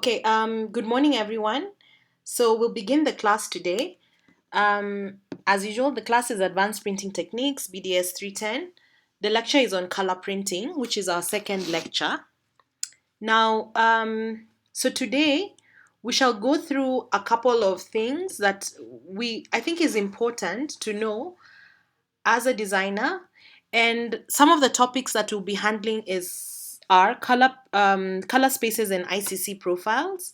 Okay, good morning, everyone. So we'll begin the class today. As usual, the class is Advanced Printing Techniques, BDS 310. The lecture is on color printing, which is our second lecture. Now, so today we shall go through a couple of things that I think is important to know as a designer, and some of the topics that we'll be handling are color spaces and ICC profiles.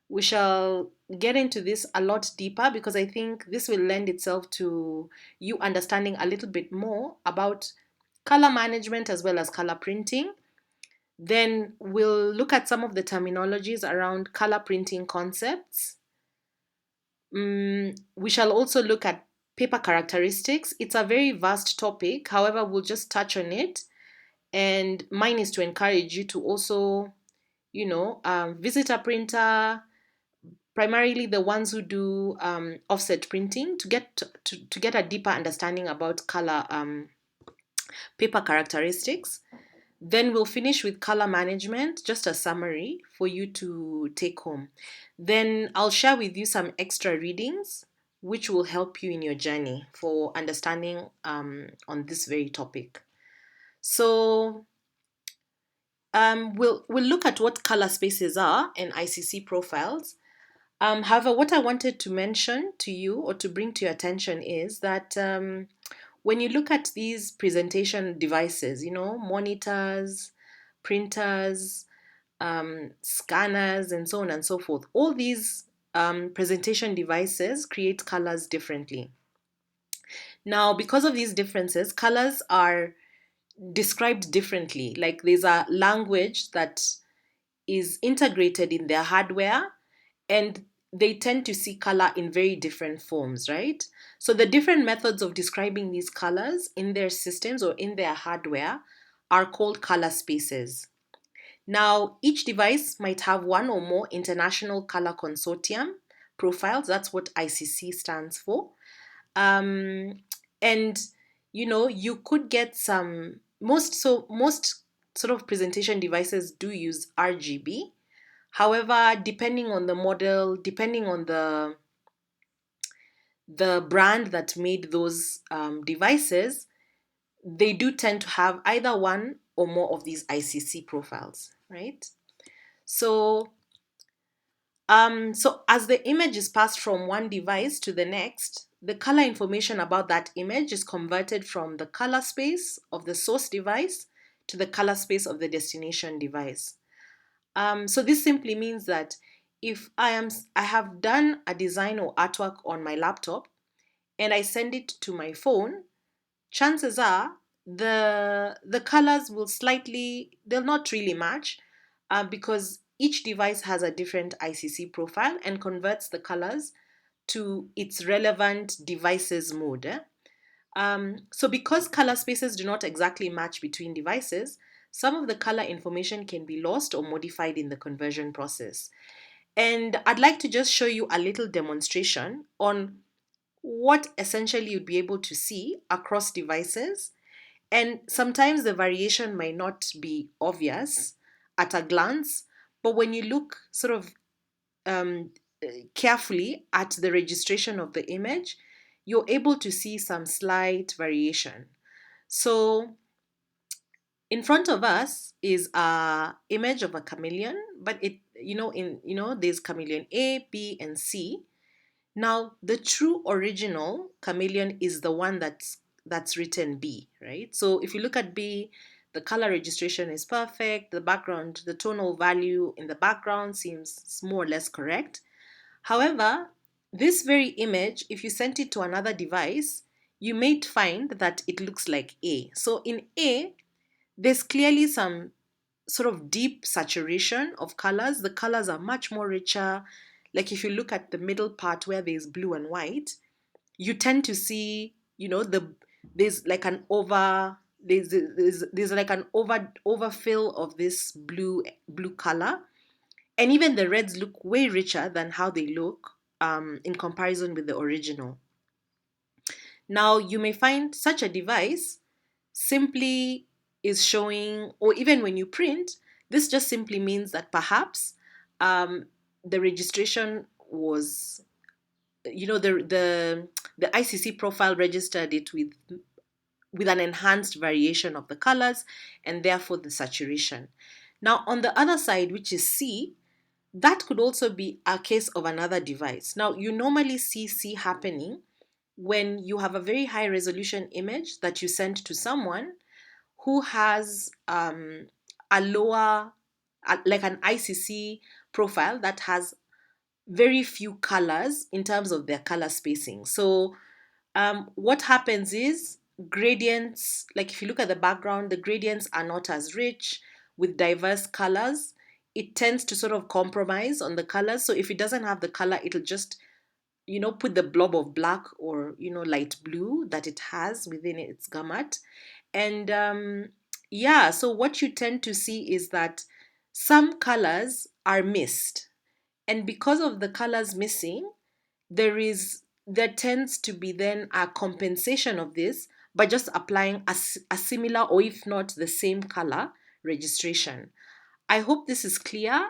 We shall get into this a lot deeper because I think this will lend itself to you understanding a little bit more about color management as well as color printing. Then we'll look at some of the terminologies around color printing concepts. We shall also look at paper characteristics. It's a very vast topic, however, we'll just touch on it. And mine is to encourage you to also, visit a printer, primarily the ones who do offset printing, to get a deeper understanding about color paper characteristics. Then we'll finish with color management, just a summary for you to take home. Then I'll share with you some extra readings which will help you in your journey for understanding on this very topic. So we'll look at what color spaces are and ICC profiles. However, what I wanted to mention to you or to bring to your attention is that when you look at these presentation devices, monitors, printers, scanners, and so on and so forth, all these presentation devices create colors differently. Now, because of these differences, colors are described differently. Like there's a language that is integrated in their hardware, and they tend to see color in very different forms, right? So the different methods of describing these colors in their systems or in their hardware are called color spaces. Now, each device might have one or more international color consortium profiles. That's what ICC stands for. And you could get most sort of presentation devices do use RGB. However, depending on the model, depending on the brand that made those devices, they do tend to have either one or more of these ICC profiles, right? So, so as the image is passed from one device to the next, the color information about that image is converted from the color space of the source device to the color space of the destination device. So this simply means that if I have done a design or artwork on my laptop and I send it to my phone, chances are the colors they'll not really match, because each device has a different ICC profile and converts the colors to its relevant device's mode. So because color spaces do not exactly match between devices, some of the color information can be lost or modified in the conversion process. And I'd like to just show you a little demonstration on what essentially you'd be able to see across devices. And sometimes the variation might not be obvious at a glance, but when you look sort of um, carefully at the registration of the image, you're able to see some slight variation. So in front of us is a image of a chameleon, but there's chameleon A, B, and C. Now the true original chameleon is the one that's written B, right? So if you look at B, the color registration is perfect. The background, the tonal value in the background seems more or less correct. However, this very image, if you sent it to another device, you may find that it looks like A. So in A, there's clearly some sort of deep saturation of colors. The colors are much more richer. Like if you look at the middle part where there's blue and white, you tend to see, there's like an there's like an overfill of this blue color, and even the reds look way richer than how they look in comparison with the original. Now you may find such a device simply is showing, or even when you print, this just simply means that perhaps um, the registration was, the ICC profile registered it with an enhanced variation of the colors and therefore the saturation. Now, on the other side, which is C, that could also be a case of another device. Now, you normally see C happening when you have a very high resolution image that you send to someone who has a lower, like an ICC profile that has very few colors in terms of their color spacing. So what happens is gradients, like if you look at the background, the gradients are not as rich with diverse colors. It tends to sort of compromise on the colors. So if it doesn't have the color, it'll just, put the blob of black or, light blue that it has within its gamut. And yeah, so what you tend to see is that some colors are missed. And because of the colors missing, there tends to be then a compensation of this by just applying a similar or if not the same color registration. I hope this is clear.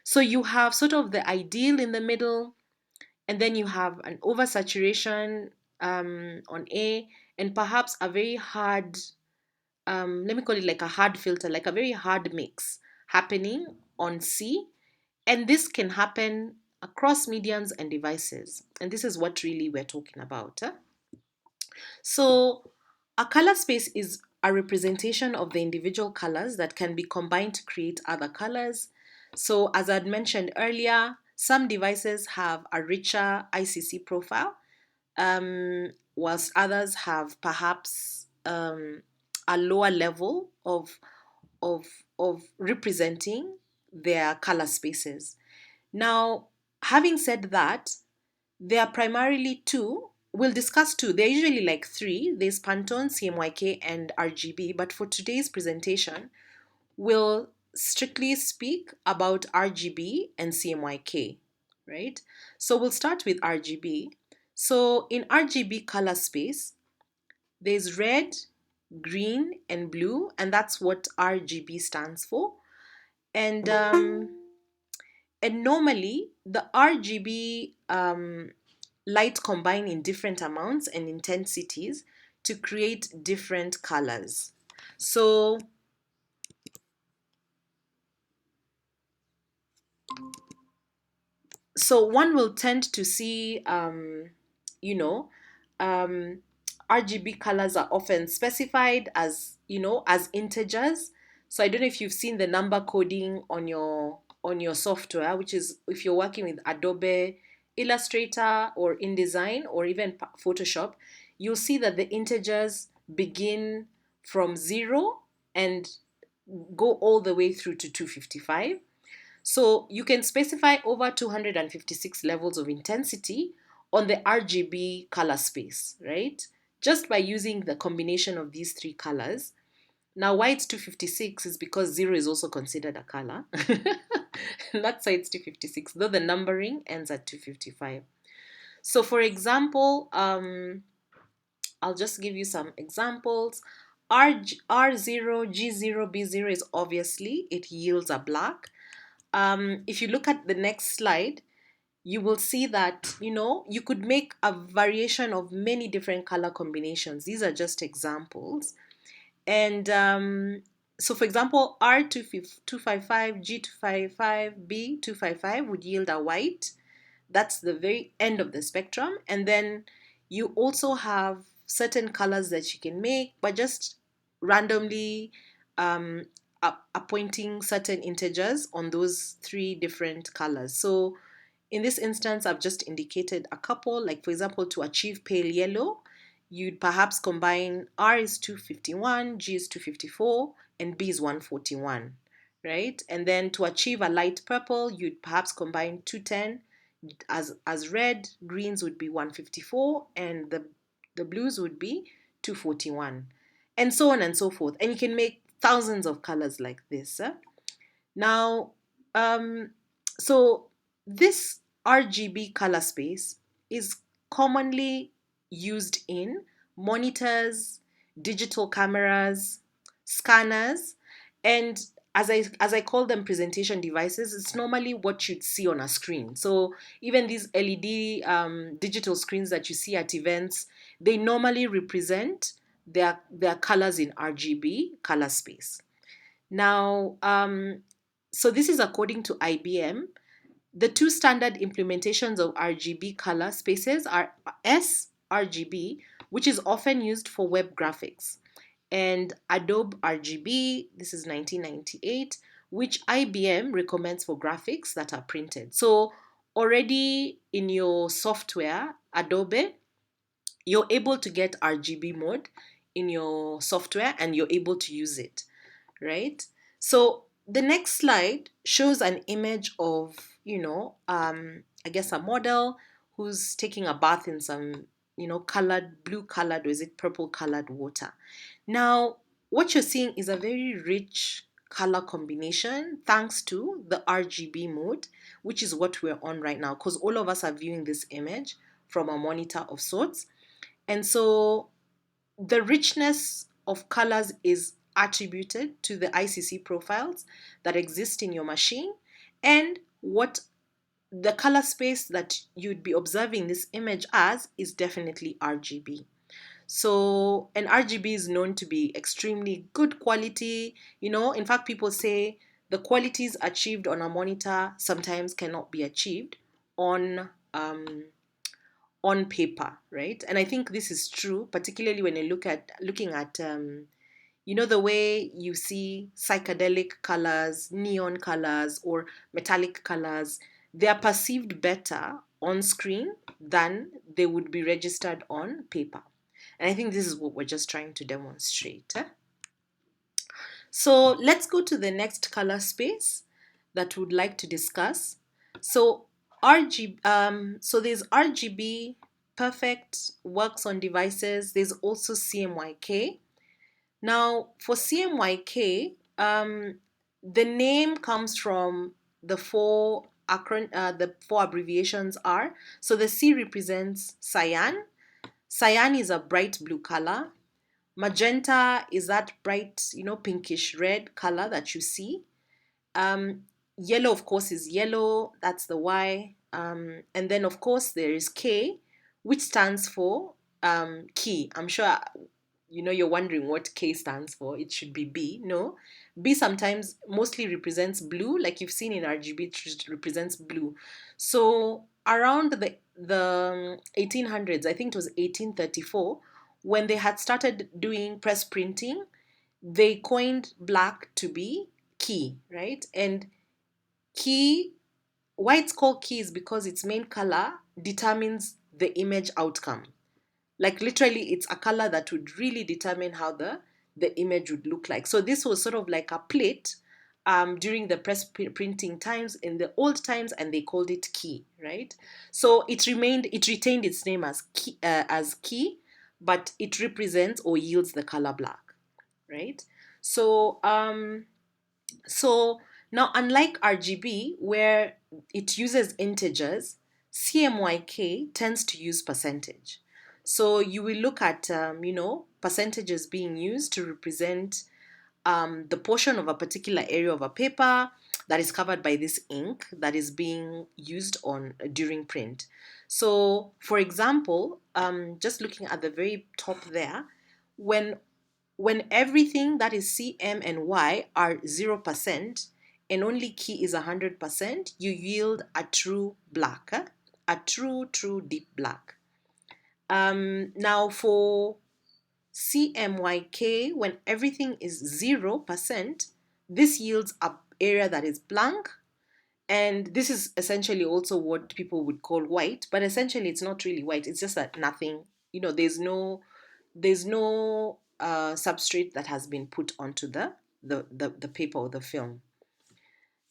So you have sort of the ideal in the middle, and then you have an oversaturation on A, and perhaps a very hard, let me call it like a hard filter, like a very hard mix happening on C. And this can happen across mediums and devices. And this is what really we're talking about. So a color space is a representation of the individual colors that can be combined to create other colors. So as I'd mentioned earlier, some devices have a richer ICC profile, whilst others have perhaps a lower level of, of representing their color spaces. Now, having said that, there are primarily two. We'll discuss two. They're usually like three. There's Pantone, CMYK, and RGB. But for today's presentation, we'll strictly speak about RGB and CMYK, right? So we'll start with RGB. So in RGB color space, there's red, green, and blue, and that's what RGB stands for. And normally, the RGB light combine in different amounts and intensities to create different colors. So one will tend to see, you know, um, RGB colors are often specified as, as integers. So I don't know if you've seen the number coding on your software, which is if you're working with Adobe Illustrator or InDesign or even Photoshop, you'll see that the integers begin from 0 and go all the way through to 255. So you can specify over 256 levels of intensity on the RGB color space, right? Just by using the combination of these three colors. Now, why it's 256 is because 0 is also considered a color. That's why it's 256, though the numbering ends at 255. So for example, I'll just give you some examples. R0, G0, B0 is obviously, it yields a black. If you look at the next slide, you will see that, you could make a variation of many different color combinations. These are just examples. And so, for example, R255, G255, B255 would yield a white. That's the very end of the spectrum. And then you also have certain colors that you can make by just randomly um, appointing certain integers on those three different colors. So in this instance, I've just indicated a couple, like for example, to achieve pale yellow, you'd perhaps combine R is 251, G is 254, and B is 141, right? And then to achieve a light purple, you'd perhaps combine 210 as red, greens would be 154, and the blues would be 241, and so on and so forth. And you can make thousands of colors like this. Now, so this RGB color space is commonly used in monitors, digital cameras, scanners, and as I call them presentation devices, it's normally what you'd see on a screen. So even these LED digital screens that you see at events, they normally represent their colors in RGB color space. Now, so this is according to IBM. The two standard implementations of RGB color spaces are sRGB, which is often used for web graphics, and Adobe RGB, this is 1998, which IBM recommends for graphics that are printed. So already in your software, Adobe, you're able to get RGB mode in your software and you're able to use it, right? So the next slide shows an image of, I guess a model who's taking a bath in some, colored, blue colored, or is it purple colored water. Now, what you're seeing is a very rich color combination thanks to the RGB mode, which is what we're on right now, because all of us are viewing this image from a monitor of sorts. And so the richness of colors is attributed to the ICC profiles that exist in your machine, and what the color space that you'd be observing this image as is definitely RGB. So, and RGB is known to be extremely good quality. In fact, people say the qualities achieved on a monitor sometimes cannot be achieved on on paper, right? And I think this is true, particularly when you looking at the way you see psychedelic colors, neon colors, or metallic colors, they are perceived better on screen than they would be registered on paper. And I think this is what we're just trying to demonstrate. So let's go to the next color space that we'd like to discuss. So so there's RGB, perfect, works on devices. There's also CMYK. Now for CMYK, the name comes from the four abbreviations are. So the C represents cyan. Cyan is a bright blue color. Magenta is that bright, pinkish red color that you see. Um, Yellow, of course, is yellow. That's the Y. And then, of course, there is K, which stands for key. I'm sure you're wondering what K stands for. It should be B. No, B sometimes mostly represents blue, like you've seen in RGB. It represents blue. So around the 1800s, I think it was 1834, when they had started doing press printing, they coined black to be key, right? And key, why it's called key is because its main color determines the image outcome. Like literally, it's a color that would really determine how the image would look like. So this was sort of like a plate during the press printing times in the old times, and they called it key, right? So it retained its name as key, but it represents or yields the color black, right? So so now, unlike RGB, where it uses integers, CMYK tends to use percentage. So you will look at, percentages being used to represent the portion of a particular area of a paper that is covered by this ink that is being used on during print. So, for example, just looking at the very top there, when when everything that is C, M, and Y are 0% and only key is 100%, you yield a true black, a true deep black. Now for CMYK, when everything is 0%, this yields a area that is blank, and this is essentially also what people would call white, but essentially it's not really white. It's just that nothing, there's no substrate that has been put onto the paper or the film.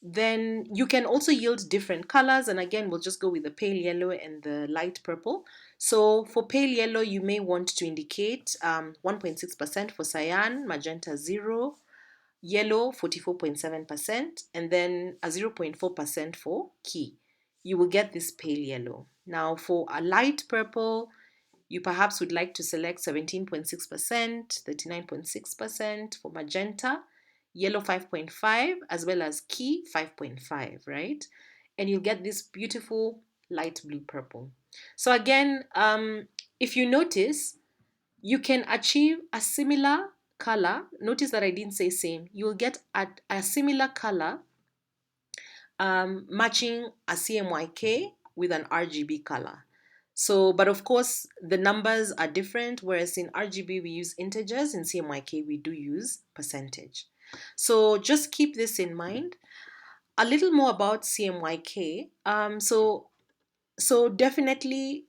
Then you can also yield different colors, and again we'll just go with the pale yellow and the light purple. So for pale yellow, you may want to indicate 1.6% for cyan, magenta 0, yellow 44.7%, and then a 0.4% for key. You will get this pale yellow. Now for a light purple, you perhaps would like to select 17.6%, 39.6% for magenta, yellow 5.5, as well as key 5.5, right? And you'll get this beautiful light blue purple. So again, if you notice, you can achieve a similar color. Notice that I didn't say same. You'll get a similar color matching a CMYK with an RGB color. So, but of course, the numbers are different, whereas in RGB we use integers, in CMYK we do use percentage. So just keep this in mind. A little more about CMYK. So definitely,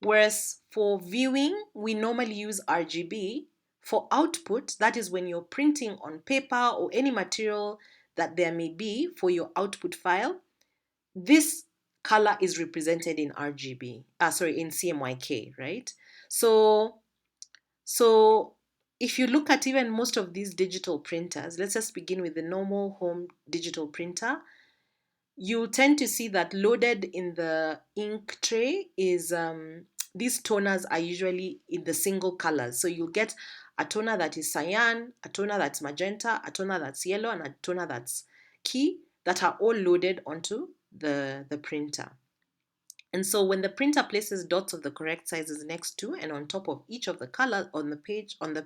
whereas for viewing, we normally use RGB. For output, that is when you're printing on paper or any material that there may be for your output file, this color is represented in RGB, in CMYK, right? So, so if you look at even most of these digital printers, let's just begin with the normal home digital printer. You tend to see that loaded in the ink tray is these toners are usually in the single colors. So you'll get a toner that is cyan, a toner that's magenta, a toner that's yellow, and a toner that's key, that are all loaded onto the printer. And so when the printer places dots of the correct sizes next to and on top of each of the colors on the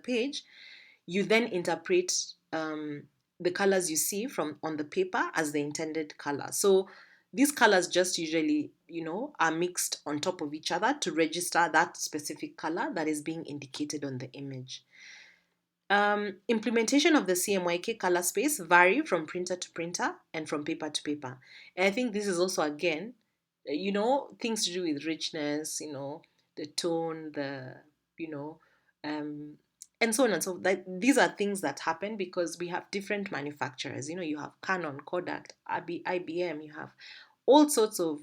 page, you then interpret the colors you see from on the paper as the intended color. So these colors just usually, are mixed on top of each other to register that specific color that is being indicated on the image. Implementation of the CMYK color space vary from printer to printer and from paper to paper. And I think this is also, again, things to do with richness, the tone, you know, um, and so on and so forth. These are things that happen because we have different manufacturers. You have Canon, Kodak, IBM, you have all sorts of,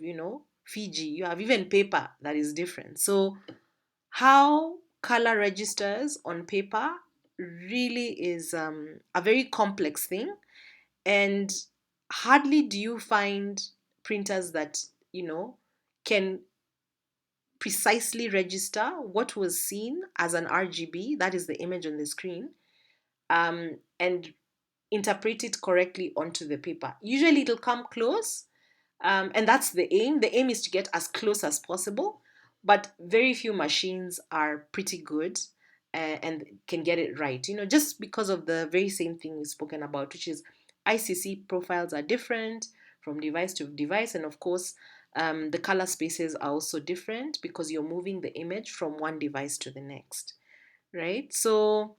Fiji, you have even paper that is different. So how color registers on paper really is a very complex thing, and hardly do you find printers that can precisely register what was seen as an RGB, that is the image on the screen, and interpret it correctly onto the paper. Usually it'll come close, and that's the aim. The aim is to get as close as possible, but very few machines are pretty good and can get it right. Just because of the very same thing we've spoken about, which is ICC profiles are different from device to device, and of course, the color spaces are also different because you're moving the image from one device to the next, right? So,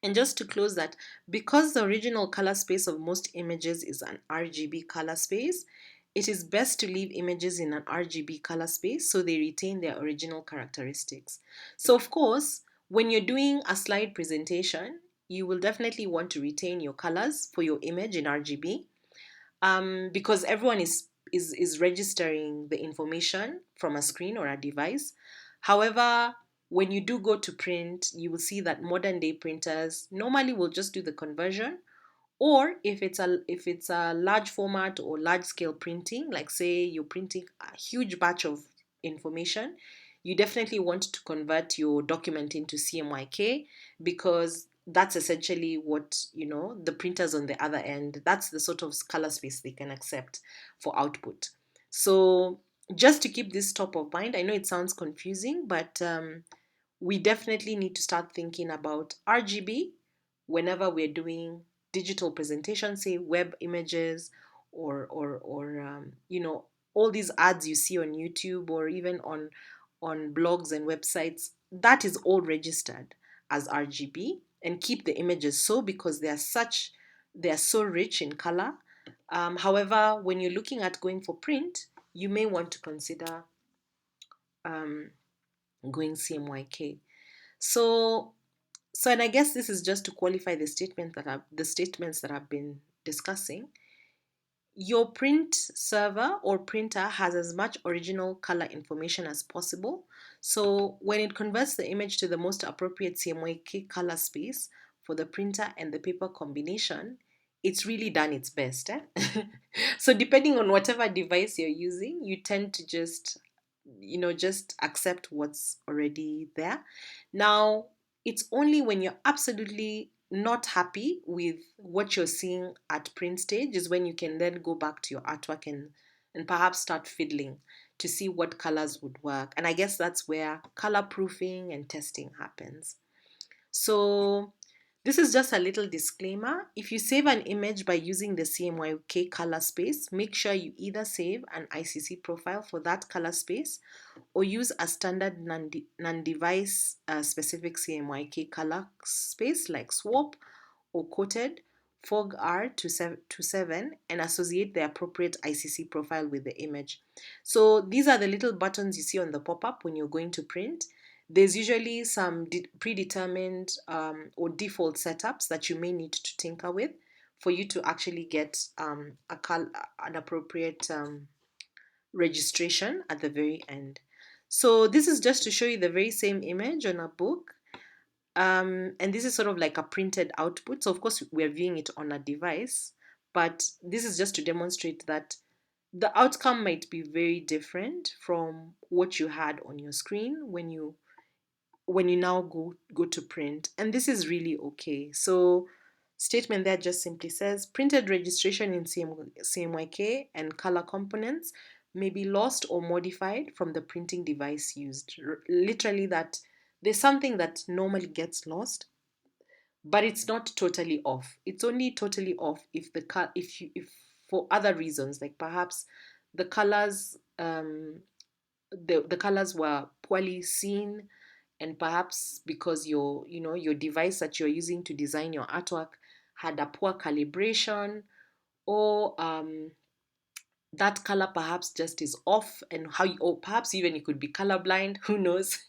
and just to close that, because the original color space of most images is an RGB color space, it is best to leave images in an RGB color space so they retain their original characteristics. So of course, when you're doing a slide presentation, you will definitely want to retain your colors for your image in RGB, because everyone is registering the information from a screen or a device. However, when you do go to print, you will see that modern day printers normally will just do the conversion, or if it's a large format or large scale printing, like say you're printing a huge batch of information, you definitely want to convert your document into CMYK, because that's essentially what the printers on the other end, that's the sort of color space they can accept for output. So just to keep this top of mind, I know it sounds confusing, but we definitely need to start thinking about RGB whenever we're doing digital presentation, say web images, or all these ads you see on YouTube or even on blogs and websites. That is all registered as RGB, and keep the images so, because they are so rich in color. However, when you're looking at going for print, you may want to consider um, going CMYK. So, and I guess this is just to qualify the statements that I've been discussing. Your print server or printer has as much original color information as possible. So when it converts the image to the most appropriate CMYK color space for the printer and the paper combination, it's really done its best. So depending on whatever device you're using, you tend to just accept what's already there. Now, it's only when you're absolutely not happy with what you're seeing at print stage is when you can then go back to your artwork and perhaps start fiddling to see what colors would work. And I guess that's where color proofing and testing happens. So this is just a little disclaimer. If you save an image by using the CMYK color space, make sure you either save an ICC profile for that color space or use a standard non-device specific CMYK color space like swap or coated fog R27 and associate the appropriate ICC profile with the image. So these are the little buttons you see on the pop-up when you're going to print. There's usually some predetermined or default setups that you may need to tinker with for you to actually get an appropriate registration at the very end. So this is just to show you the very same image on a book. And this is sort of like a printed output. So of course we're viewing it on a device, but this is just to demonstrate that the outcome might be very different from what you had on your screen when you now go to print, and this is really okay. So statement there just simply says printed registration in CMYK and color components may be lost or modified from the printing device used. Literally that there's something that normally gets lost, but it's not totally off. It's only totally off if if for other reasons, like perhaps the colors the colors were poorly seen, and perhaps because your device that you're using to design your artwork had a poor calibration, or that color perhaps just is off, and or perhaps even you could be colorblind, who knows.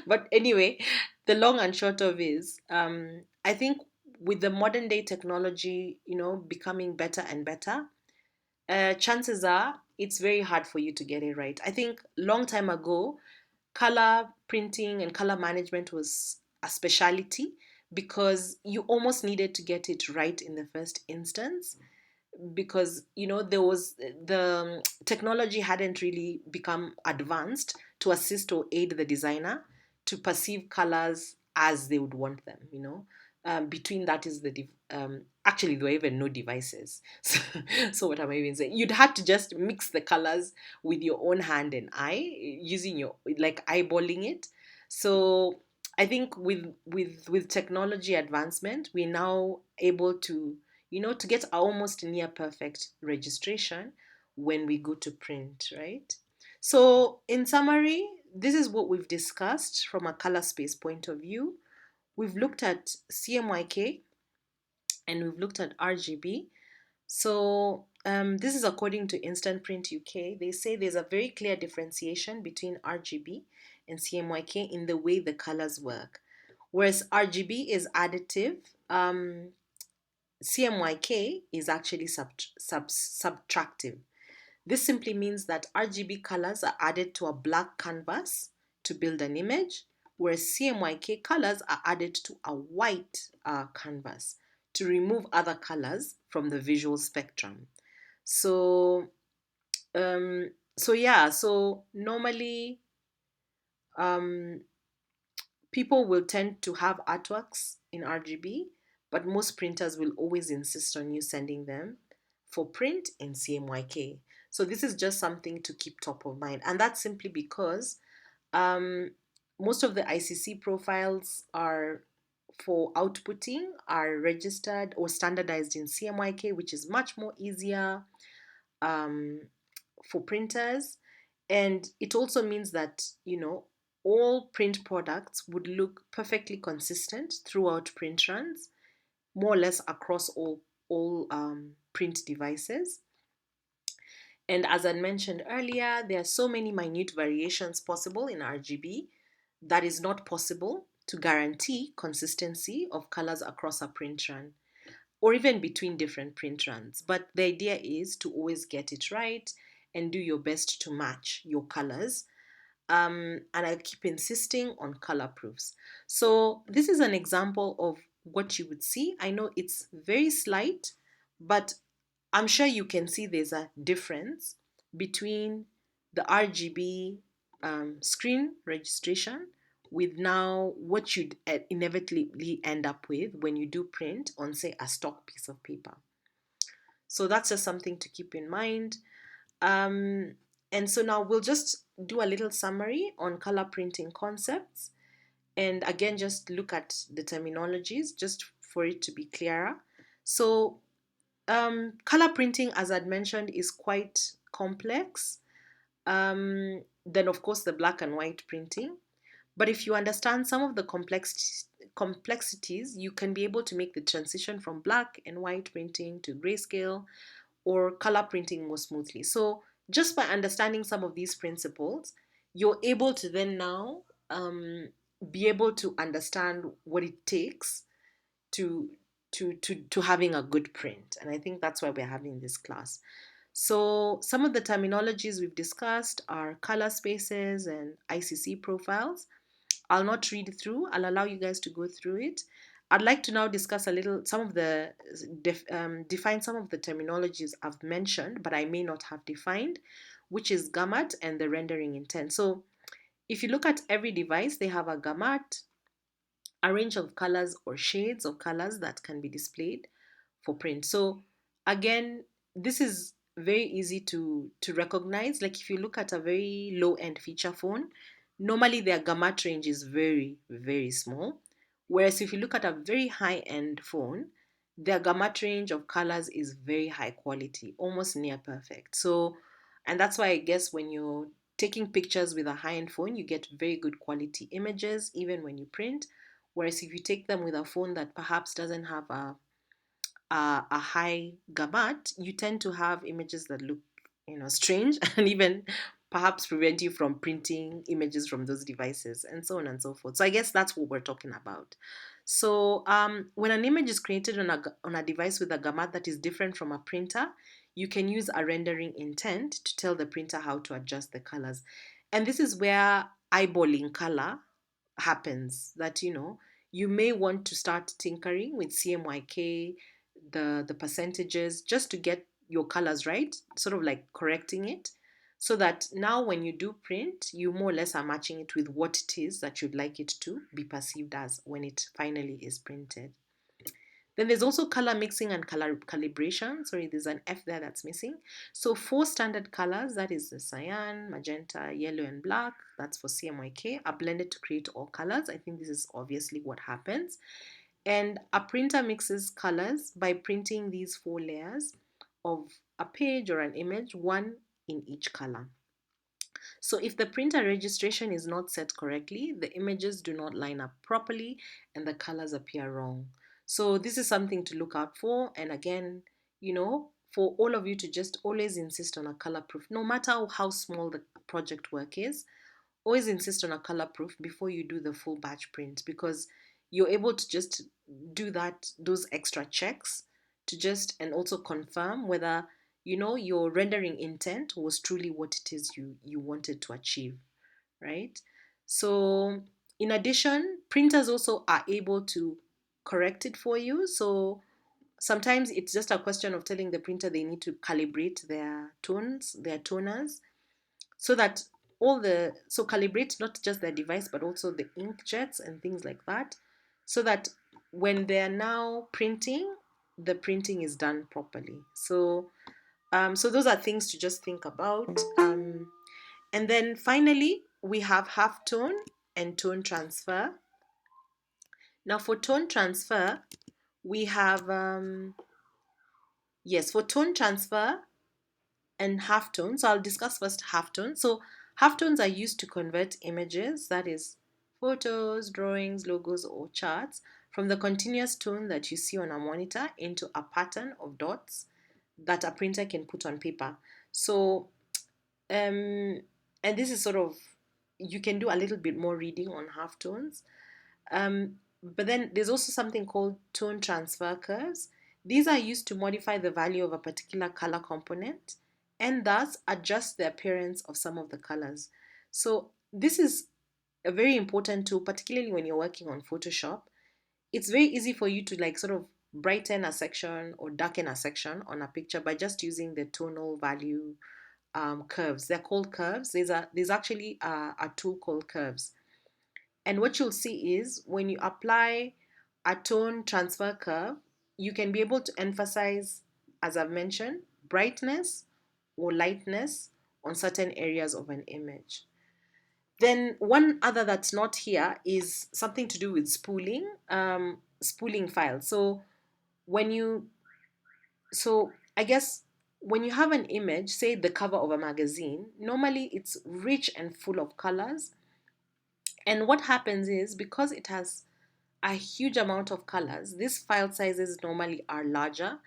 But anyway, the long and short of is I think with the modern day technology becoming better and better, chances are it's very hard for you to get it right. I think long time ago, color printing and color management was a specialty because you almost needed to get it right in the first instance, because there was the technology hadn't really become advanced to assist or aid the designer to perceive colors as they would want them. Between that is actually there were even no devices. So what am I even saying? You'd had to just mix the colors with your own hand and eye, using your like eyeballing it. So I think with technology advancement, we're now able to to get almost near perfect registration when we go to print, right? So in summary, this is what we've discussed from a color space point of view. We've looked at CMYK and we've looked at RGB. So this is according to Instant Print UK. They say there's a very clear differentiation between RGB and CMYK in the way the colors work. Whereas RGB is additive, CMYK is actually subtractive. This simply means that RGB colors are added to a black canvas to build an image, whereas CMYK colors are added to a white canvas to remove other colors from the visual spectrum. So, so normally um, people will tend to have artworks in RGB, but most printers will always insist on you sending them for print in CMYK. So this is just something to keep top of mind. And that's simply because most of the ICC profiles are for outputting are registered or standardized in CMYK, which is much more easier um, for printers. And it also means that, all print products would look perfectly consistent throughout print runs, more or less across all print devices. And as I mentioned earlier, there are so many minute variations possible in RGB that is not possible to guarantee consistency of colors across a print run or even between different print runs. But the idea is to always get it right and do your best to match your colors. And I'll keep insisting on color proofs. So this is an example of what you would see. I know it's very slight, but I'm sure you can see there's a difference between the RGB screen registration with now what you'd inevitably end up with when you do print on, say, a stock piece of paper. So that's just something to keep in mind. Um, and so now we'll just do a little summary on color printing concepts. And again, just look at the terminologies just for it to be clearer. So, color printing, as I'd mentioned, is quite complex. Then, of course, the black and white printing. But if you understand some of the complexities, you can be able to make the transition from black and white printing to grayscale or color printing more smoothly. So, just by understanding some of these principles, you're able to then now be able to understand what it takes to to having a good print. And I think that's why we're having this class. So some of the terminologies we've discussed are color spaces and ICC profiles. I'll not read through. I'll allow you guys to go through it. I'd like to now discuss a little some of the define some of the terminologies I've mentioned, but I may not have defined, which is gamut and the rendering intent. So if you look at every device, they have a gamut, a range of colors or shades of colors that can be displayed for print. So again, this is very easy to recognize. Like if you look at a very low end feature phone, normally their gamut range is very small. Whereas if you look at a very high end phone, their gamut range of colors is very high quality, almost near perfect. So, and that's why I guess when you're taking pictures with a high end phone, you get very good quality images even when you print. Whereas if you take them with a phone that perhaps doesn't have a high gamut, you tend to have images that look, strange and even perhaps prevent you from printing images from those devices and so on and so forth. So I guess that's what we're talking about. So when an image is created on a device with a gamut that is different from a printer, you can use a rendering intent to tell the printer how to adjust the colors. And this is where eyeballing color happens, that you may want to start tinkering with CMYK, the percentages, just to get your colors right, sort of like correcting it, so that now when you do print, you more or less are matching it with what it is that you'd like it to be perceived as when it finally is printed. Then there's also color mixing and color calibration. Sorry, there's an F there that's missing. So 4 standard colors, that is the cyan, magenta, yellow, and black, that's for CMYK, are blended to create all colors. I think this is obviously what happens. And a printer mixes colors by printing these 4 layers of a page or an image, one in each color. So if the printer registration is not set correctly, the images do not line up properly and the colors appear wrong. So this is something to look out for. And again, for all of you to just always insist on a color proof, no matter how small the project work is, always insist on a color proof before you do the full batch print, because you're able to just do those extra checks to just and also confirm whether your rendering intent was truly what it is you wanted to achieve, right? So in addition, printers also are able to correct it for you. So sometimes it's just a question of telling the printer they need to calibrate their tones, their toners, so that so calibrate not just their device but also the inkjets and things like that, so that when they're now printing, the printing is done properly. So those are things to just think about. And then finally, we have half tone and tone transfer. Now for tone transfer, we have yes, for tone transfer and halftones. So I'll discuss first halftones. So halftones are used to convert images, that is photos, drawings, logos, or charts, from the continuous tone that you see on a monitor into a pattern of dots that a printer can put on paper. So, and this is sort of, you can do a little bit more reading on halftones. But then there's also something called tone transfer curves. These are used to modify the value of a particular color component and thus adjust the appearance of some of the colors. So this is a very important tool, particularly when you're working on Photoshop. It's very easy for you to like sort of brighten a section or darken a section on a picture by just using the tonal value curves. They're called curves. There's actually a tool called curves. And what you'll see is when you apply a tone transfer curve, you can be able to emphasize, as I've mentioned, brightness or lightness on certain areas of an image. Then one other that's not here is something to do with spooling files. When you, so I guess when you have an image, say the cover of a magazine, normally it's rich and full of colors. And what happens is because it has a huge amount of colors, these file sizes normally are larger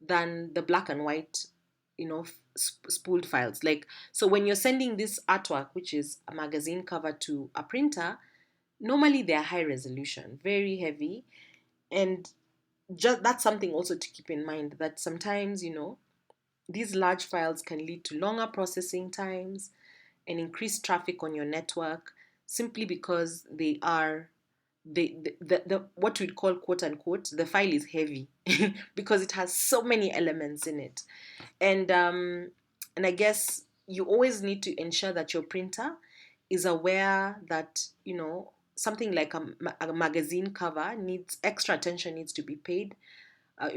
than the black and white, spooled files. Like, so when you're sending this artwork, which is a magazine cover, to a printer, normally they are high resolution, very heavy. And just that's something also to keep in mind, that sometimes, these large files can lead to longer processing times and increased traffic on your network, simply because the what we'd call, quote unquote, the file is heavy because it has so many elements in it. And um and I guess you always need to ensure that your printer is aware that, something like a magazine cover needs extra attention, needs to be paid.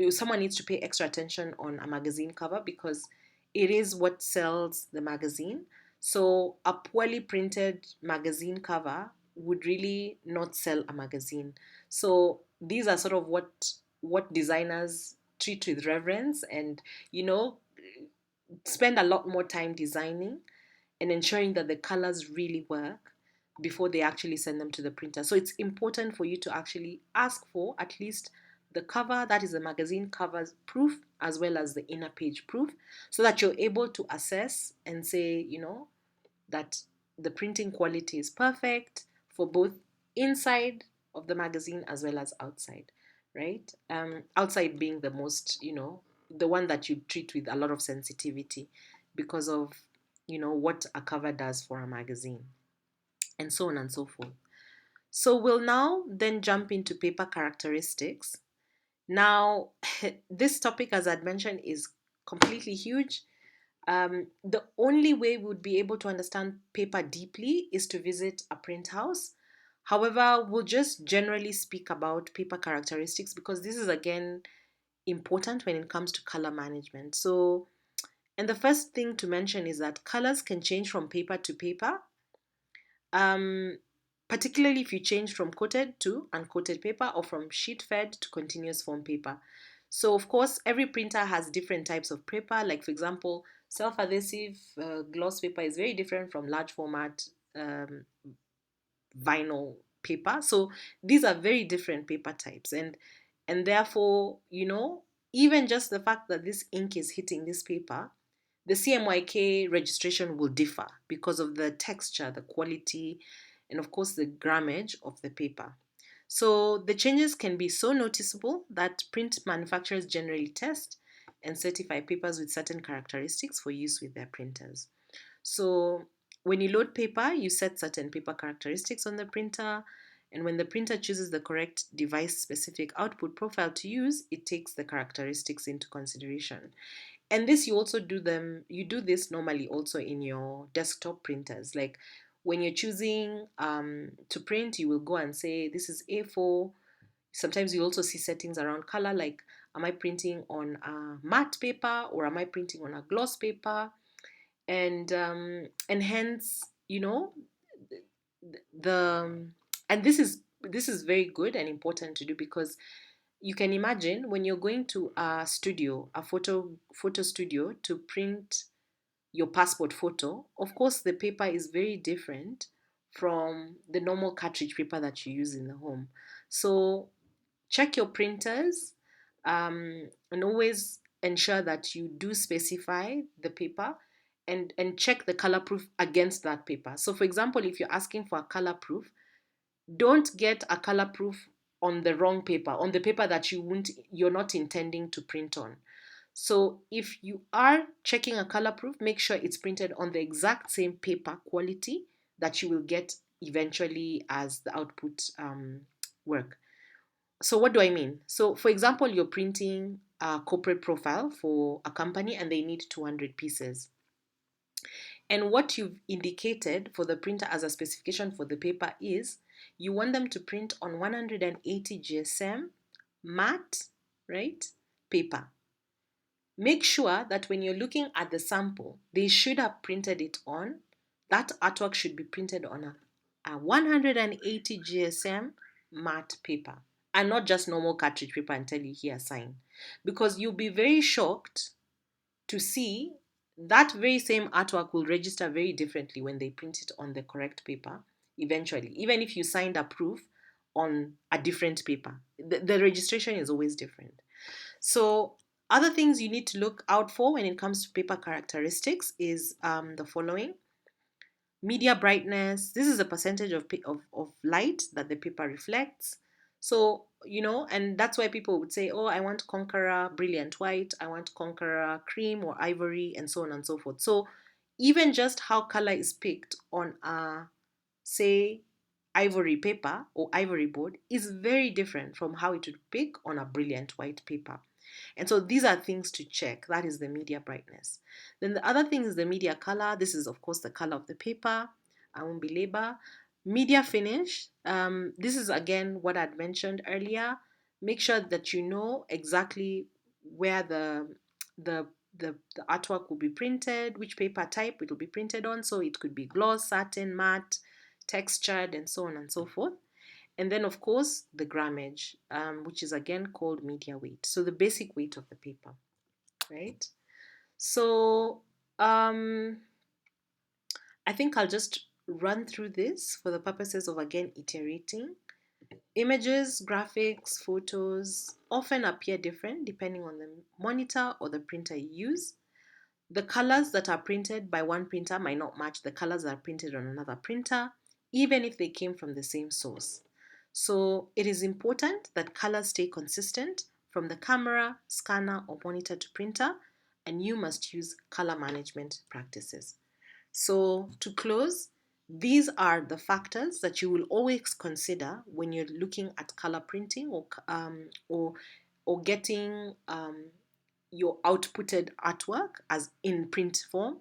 Someone needs to pay extra attention on a magazine cover because it is what sells the magazine. So a poorly printed magazine cover would really not sell a magazine. So these are sort of what designers treat with reverence, and you know spend a lot more time designing and ensuring that the colors really work before they actually send them to the printer. So it's important for you to actually ask for at least the cover, that is the magazine covers proof, as well as the inner page proof, so that you're able to assess and say, that the printing quality is perfect for both inside of the magazine as well as outside, right? Outside being the most, the one that you treat with a lot of sensitivity because of, what a cover does for a magazine, and so on and so forth. So we'll now then jump into paper characteristics. Now, this topic, as I'd mentioned, is completely huge. The only way we would be able to understand paper deeply is to visit a print house. However, we'll just generally speak about paper characteristics because this is again important when it comes to color management. So, and the first thing to mention is that colors can change from paper to paper, um, particularly if you change from coated to uncoated paper or from sheet fed to continuous form paper. So, of course, every printer has different types of paper. Like, for example, self-adhesive gloss paper is very different from large format um, vinyl paper. So these are very different paper types, and therefore, even just the fact that this ink is hitting this paper, the CMYK registration will differ because of the texture, the quality, and of course the grammage of the paper. So the changes can be so noticeable that print manufacturers generally test and certify papers with certain characteristics for use with their printers. So when you load paper, you set certain paper characteristics on the printer, and when the printer chooses the correct device specific output profile to use, it takes the characteristics into consideration. And this you do this normally also in your desktop printers. Like when you're choosing to print, you will go and say this is A4. Sometimes you also see settings around color, like am I printing on a matte paper or am I printing on a gloss paper? And hence, the and this is very good and important to do, because you can imagine when you're going to a studio, a photo studio, to print your passport photo. Of course, the paper is very different from the normal cartridge paper that you use in the home. So check your printers, and always ensure that you do specify the paper, and check the color proof against that paper. So for example, if you're asking for a color proof, don't get a color proof on the wrong paper, on the paper that you're not intending to print on. So if you are checking a color proof, make sure it's printed on the exact same paper quality that you will get eventually as the output work. So what do I mean? So for example, you're printing a corporate profile for a company and they need 200 pieces. And what you've indicated for the printer as a specification for the paper is you want them to print on 180 GSM matte, right, paper. Make sure that when you're looking at the sample, they should have printed it on, that artwork should be printed on a 180 GSM matte paper and not just normal cartridge paper until you hear a sign. Because you'll be very shocked to see that very same artwork will register very differently when they print it on the correct paper eventually, even if you signed a proof on a different paper. The registration is always different. So other things you need to look out for when it comes to paper characteristics is the following. Media brightness, this is a percentage of light that the paper reflects. So, and that's why people would say, oh, I want Conqueror brilliant white, I want Conqueror cream or ivory, and so on and so forth. So even just how color is picked on a, say, ivory paper or ivory board is very different from how it would pick on a brilliant white paper. And so these are things to check. That is the media brightness. Then the other thing is the media color. This is, of course, the color of the paper. I won't belabor. Media finish. This is, again, what I'd mentioned earlier. Make sure that you know exactly where the, the artwork will be printed, which paper type it will be printed on. So it could be gloss, satin, matte, textured, and so on and so forth. And then, of course, the grammage, which is again called media weight. So the basic weight of the paper, right? So I think I'll just run through this for the purposes of, again, iterating. Images, graphics, photos often appear different depending on the monitor or the printer you use. The colors that are printed by one printer might not match the colors that are printed on another printer, even if they came from the same source. So it is important that colors stay consistent from the camera, scanner, or monitor to printer, and you must use color management practices. So to close, these are the factors that you will always consider when you're looking at color printing or getting your outputted artwork as in print form.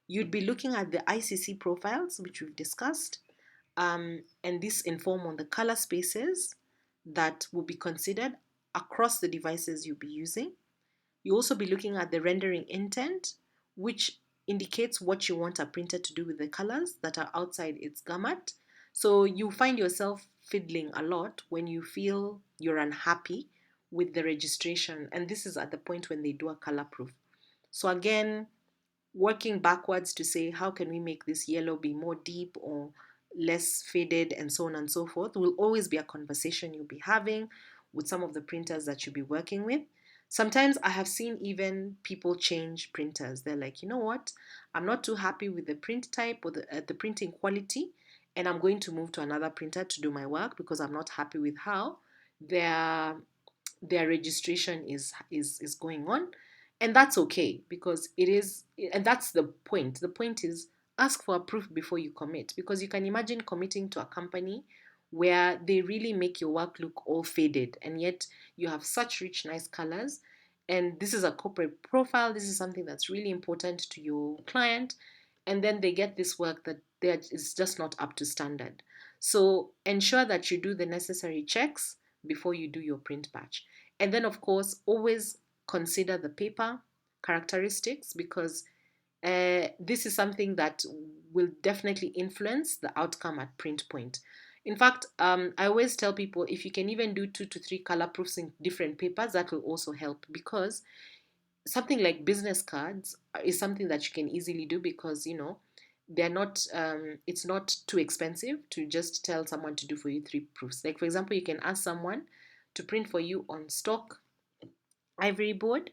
You'd be looking at the ICC profiles, which we've discussed, and this inform on the color spaces that will be considered across the devices you'll be using. You'll also be looking at the rendering intent, which indicates what you want a printer to do with the colors that are outside its gamut. So you find yourself fiddling a lot when you feel you're unhappy with the registration, and this is at the point when they do a color proof. So again, working backwards to say how can we make this yellow be more deep or less faded and so on and so forth will always be a conversation you'll be having with some of the printers that you'll be working with. Sometimes I have seen even people change printers. They're like, you know what, I'm not too happy with the print type or the printing quality, and I'm going to move to another printer to do my work because I'm not happy with how their their registration is going on. And that's okay, because it is, and that's the point is, ask for a proof before you commit, because you can imagine committing to a company where they really make your work look all faded, and yet you have such rich nice colors, and this is a corporate profile, this is something that's really important to your client, and then they get this work that is just not up to standard. So ensure that you do the necessary checks before you do your print batch. And then, of course, always consider the paper characteristics, because this is something that will definitely influence the outcome at print point. In fact, I always tell people, if you can even do 2 to 3 color proofs in different papers, that will also help, because something like business cards is something that you can easily do, because they're not it's not too expensive to just tell someone to do for you 3 proofs. Like, for example, you can ask someone to print for you on stock ivory board.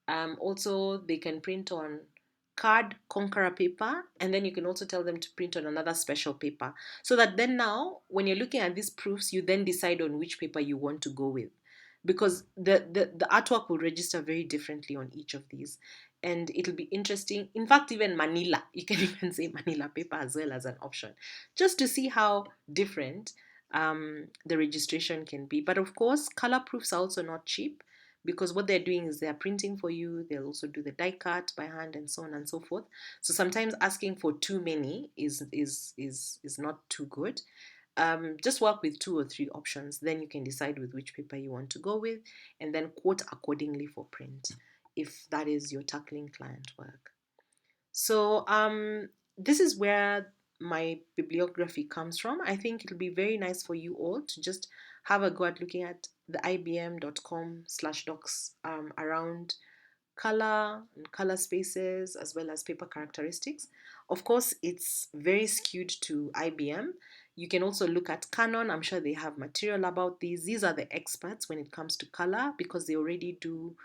Also, they can print on card conqueror paper, and then you can also tell them to print on another special paper, so that then now when you're looking at these proofs, you then decide on which paper you want to go with, because the artwork will register very differently on each of these, and it'll be interesting. In fact, even manila, you can even say manila paper as well as an option, just to see how different the registration can be. But of course, color proofs are also not cheap, because what they're doing is they're printing for you. They'll also do the die cut by hand and so on and so forth. So sometimes asking for too many is not too good. just work with 2 or 3 options. Then you can decide with which paper you want to go with, and then quote accordingly for print if that is your tackling client work. So this is where my bibliography comes from. I think it'll be very nice for you all to just have a go at looking at the ibm.com/docs around color and color spaces as well as paper characteristics. Of course, it's very skewed to IBM. You can also look at Canon. I'm sure they have material about these. These are the experts when it comes to color because they already do.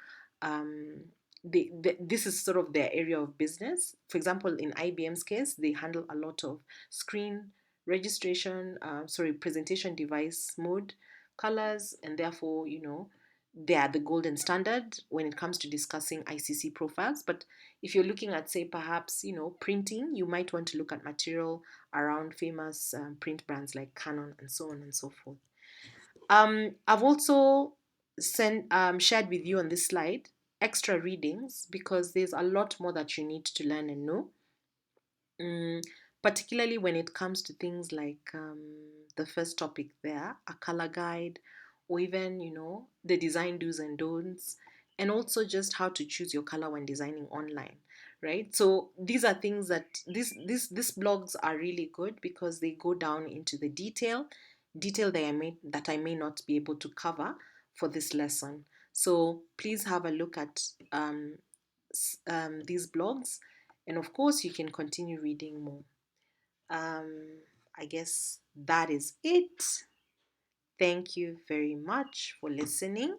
This is sort of their area of business. For example, in IBM's case, they handle a lot of screen registration, presentation device mode colors, and therefore, they are the golden standard when it comes to discussing ICC profiles. But if you're looking at, say, perhaps, printing, you might want to look at material around famous print brands like Canon and so on and so forth. I've also shared with you on this slide extra readings because there's a lot more that you need to learn and know. Mm, Particularly when it comes to things like the first topic there, a color guide, or even, the design do's and don'ts, and also just how to choose your color when designing online, right? So these are things that these blogs are really good because they go down into the detail that I may not be able to cover for this lesson. So please have a look at these blogs, and of course, you can continue reading more. I guess that is it. Thank you very much for listening.